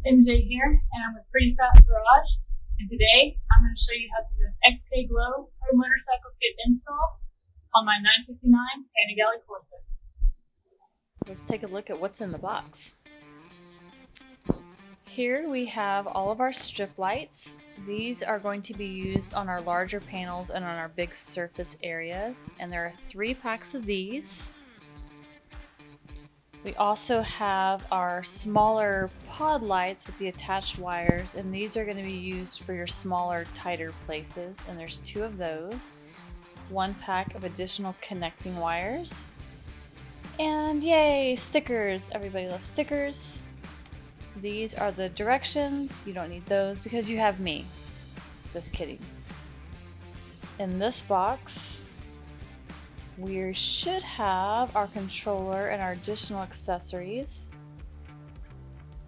MJ here, and I'm with Pretty Fast Garage, and today I'm going to show you how to do an XKGLOW Pro Motorcycle Kit install on my 959 Panigale Corsa. Let's take a look at what's in the box. Here we have all of our strip lights. These are going to be used on our larger panels and on our big surface areas, and there are 3 packs of these. We also have our smaller pod lights with the attached wires, and these are going to be used for your smaller, tighter places, and there's 2 of those. 1 pack of additional connecting wires. And yay, stickers! Everybody loves stickers. These are the directions. You don't need those because you have me. Just kidding. In this box, we should have our controller and our additional accessories.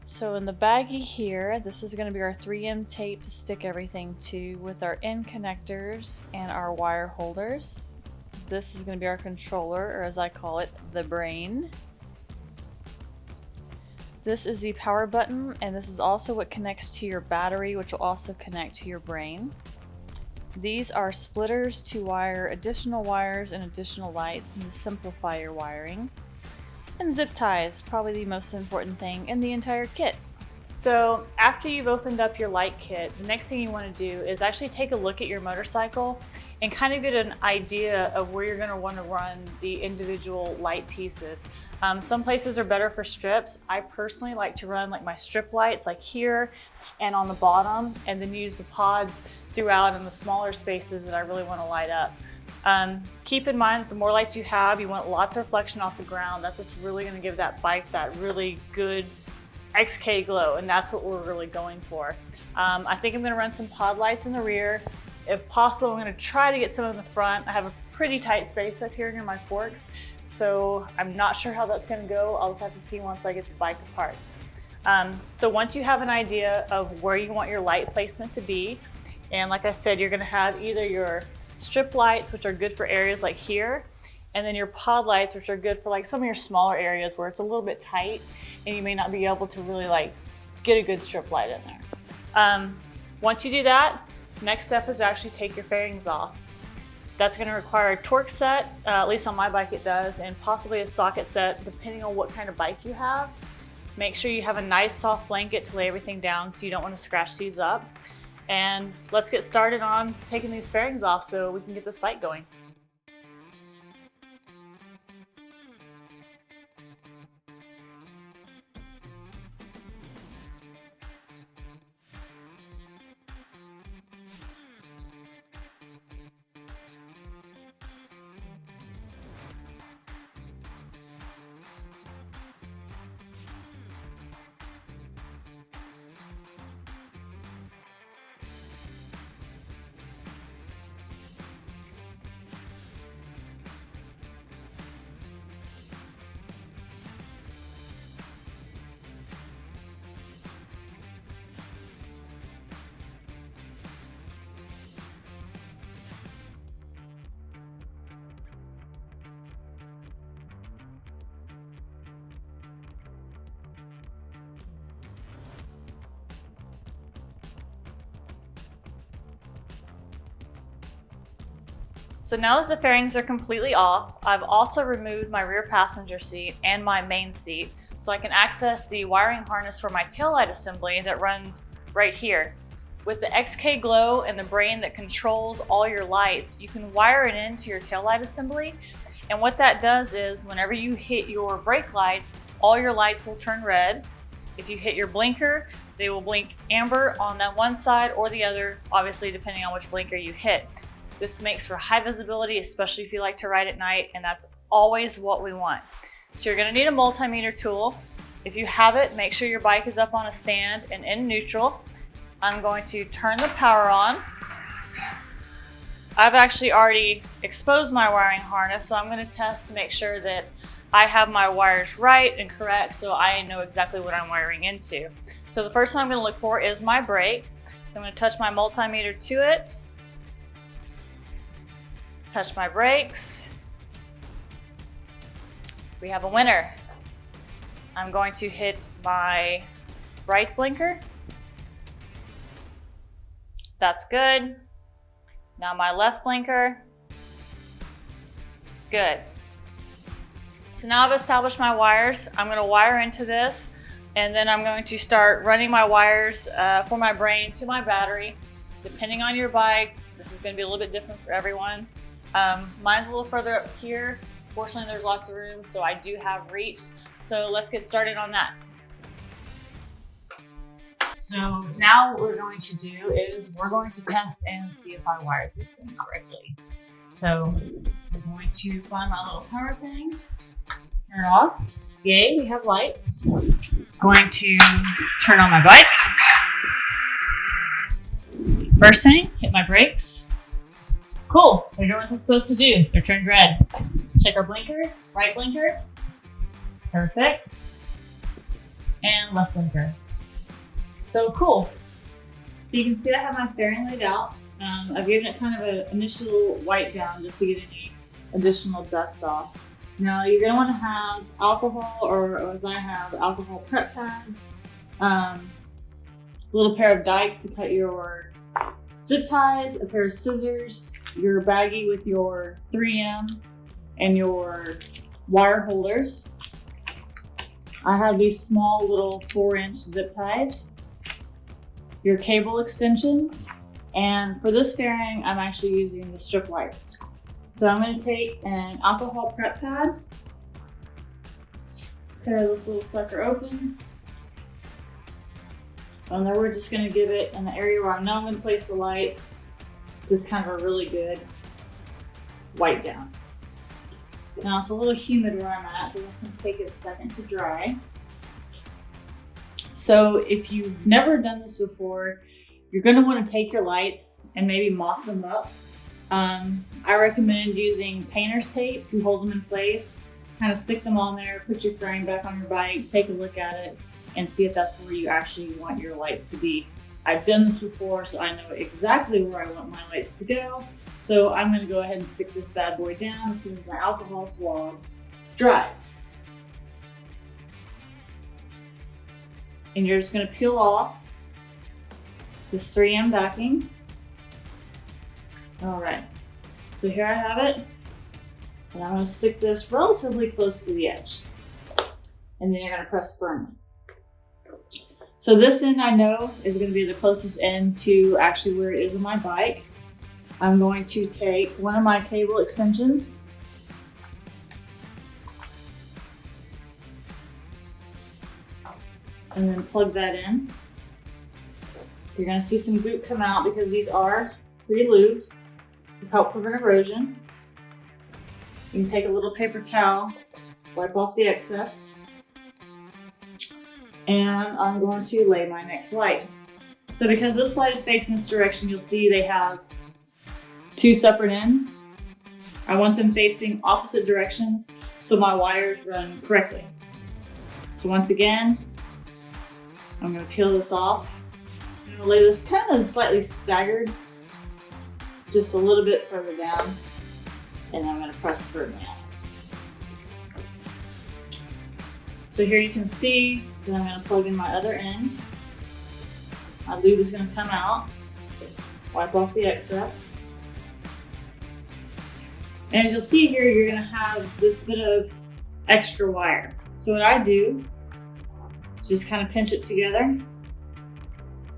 So in the baggie here, this is going to be our 3M tape to stick everything to with our end connectors and our wire holders. This is going to be our controller, or as I call it, the brain. This is the power button, and this is also what connects to your battery, which will also connect to your brain. These are splitters to wire additional wires and additional lights and to simplify your wiring. And zip ties, probably the most important thing in the entire kit. So after you've opened up your light kit, the next thing you want to do is actually take a look at your motorcycle and kind of get an idea of where you're going to want to run the individual light pieces. Some places are better for strips. I personally like to run like my strip lights like here and on the bottom, and then use the pods throughout in the smaller spaces that I really want to light up. Keep in mind that the more lights you have, you want lots of reflection off the ground. That's what's really going to give that bike that really good XKGLOW, and that's what we're really going for. I think I'm going to run some pod lights in the rear. If possible, I'm going to try to get some in the front. I have a pretty tight space up here near my forks, so I'm not sure how that's going to go. I'll just have to see once I get the bike apart. So once you have an idea of where you want your light placement to be, and like I said, you're going to have either your strip lights, which are good for areas like here, and then your pod lights, which are good for like some of your smaller areas where it's a little bit tight and you may not be able to really like get a good strip light in there. Once you do that, next step is to actually take your fairings off. That's going to require a torque set, at least on my bike it does, and possibly a socket set depending on what kind of bike you have. Make sure you have a nice soft blanket to lay everything down because you don't want to scratch these up. And let's get started on taking these fairings off so we can get this bike going. So now that the fairings are completely off, I've also removed my rear passenger seat and my main seat so I can access the wiring harness for my taillight assembly that runs right here. With the XKGLOW and the brain that controls all your lights, you can wire it into your taillight assembly, and what that does is whenever you hit your brake lights, all your lights will turn red. If you hit your blinker, they will blink amber on that one side or the other, obviously depending on which blinker you hit. This makes for high visibility, especially if you like to ride at night, and that's always what we want. So you're going to need a multimeter tool. If you have it, make sure your bike is up on a stand and in neutral. I'm going to turn the power on. I've actually already exposed my wiring harness, so I'm going to test to make sure that I have my wires right and correct so I know exactly what I'm wiring into. So the first one I'm going to look for is my brake. So I'm going to touch my multimeter to it. Touch my brakes. We have a winner. I'm going to hit my right blinker. That's good. Now my left blinker. Good. So now I've established my wires. I'm going to wire into this, and then I'm going to start running my wires for my brain to my battery. Depending on your bike, this is going to be a little bit different for everyone. Mine's a little further up here. Fortunately, there's lots of room, so I do have reach. So let's get started on that. So now what we're going to do is we're going to test and see if I wired this thing correctly. So I'm going to find my little power thing, turn it off. Yay, we have lights. Going to turn on my bike. First thing, hit my brakes. Cool, they're doing what they're supposed to do. They're turned red. Check our blinkers, right blinker. Perfect. And left blinker. So cool. So you can see I have my fairing laid out. I've given it kind of an initial wipe down just to get any additional dust off. Now you're going to want to have alcohol, or as I have, alcohol prep pads, a little pair of dikes to cut your zip ties, a pair of scissors, your baggie with your 3M and your wire holders. I have these small little 4-inch zip ties, your cable extensions, and for this fairing, I'm actually using the strip lights. So I'm going to take an alcohol prep pad, tear this little sucker open, and then we're just going to give it in the area where I know I'm going to place the lights, just kind of a really good wipe down. Now it's a little humid where I'm at, so it's going to take it a second to dry. So if you've never done this before, you're going to want to take your lights and maybe mop them up. I recommend using painter's tape to hold them in place. Kind of stick them on there, put your frame back on your bike, take a look at it, and see if that's where you actually want your lights to be. I've done this before, so I know exactly where I want my lights to go. So I'm going to go ahead and stick this bad boy down as soon as my alcohol swab dries. And you're just going to peel off this 3M backing. All right, so here I have it, and I'm going to stick this relatively close to the edge, and then you're going to press firmly. So this end I know is going to be the closest end to actually where it is on my bike. I'm going to take one of my cable extensions, and then plug that in. You're going to see some goop come out because these are pre-lubed to help prevent erosion. You can take a little paper towel, wipe off the excess, and I'm going to lay my next light. So because this light is facing this direction, you'll see they have two separate ends. I want them facing opposite directions so my wires run correctly. So once again, I'm going to peel this off. I'm going to lay this kind of slightly staggered, just a little bit further down, and I'm going to press firmly on it. So here you can see that I'm going to plug in my other end. My lube is going to come out, wipe off the excess. And as you'll see here, you're going to have this bit of extra wire. So what I do is just kind of pinch it together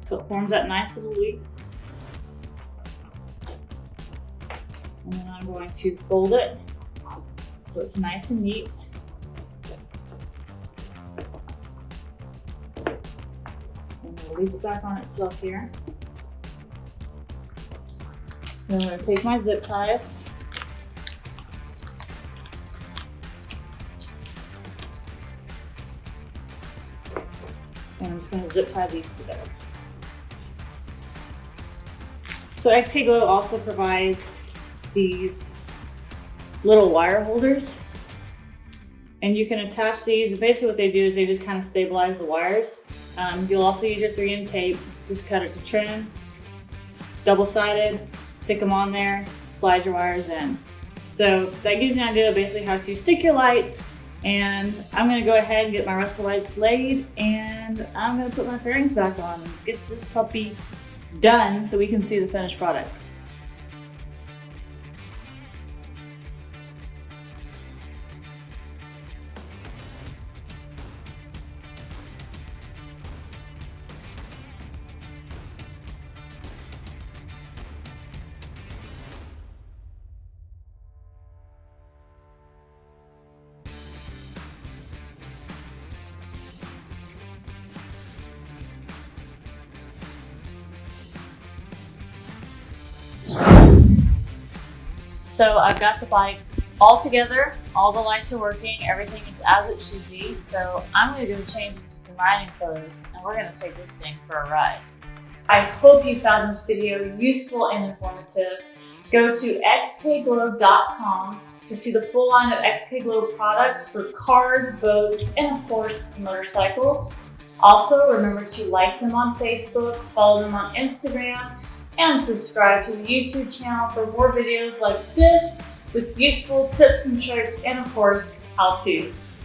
so it forms that nice little loop. And then I'm going to fold it so it's nice and neat. And we'll leave it back on itself here. Then I'm going to take my zip ties. And I'm just going to zip tie these together. So XKGLOW also provides these little wire holders, and you can attach these. Basically what they do is they just kind of stabilize the wires. You'll also use your 3M tape, just cut it to trim, double-sided, stick them on there, slide your wires in. So that gives you an idea of basically how to stick your lights And I'm gonna go ahead and get my rest of the lights laid, and I'm gonna put my fairings back on and get this puppy done so we can see the finished product. So I've got the bike all together, all the lights are working, everything is as it should be. So I'm gonna go change into some riding clothes and we're gonna take this thing for a ride. I hope you found this video useful and informative. Go to xkglow.com to see the full line of XKGLOW products for cars, boats, and of course, motorcycles. Also, remember to like them on Facebook, follow them on Instagram, and subscribe to the YouTube channel for more videos like this with useful tips and tricks and of course, how-tos.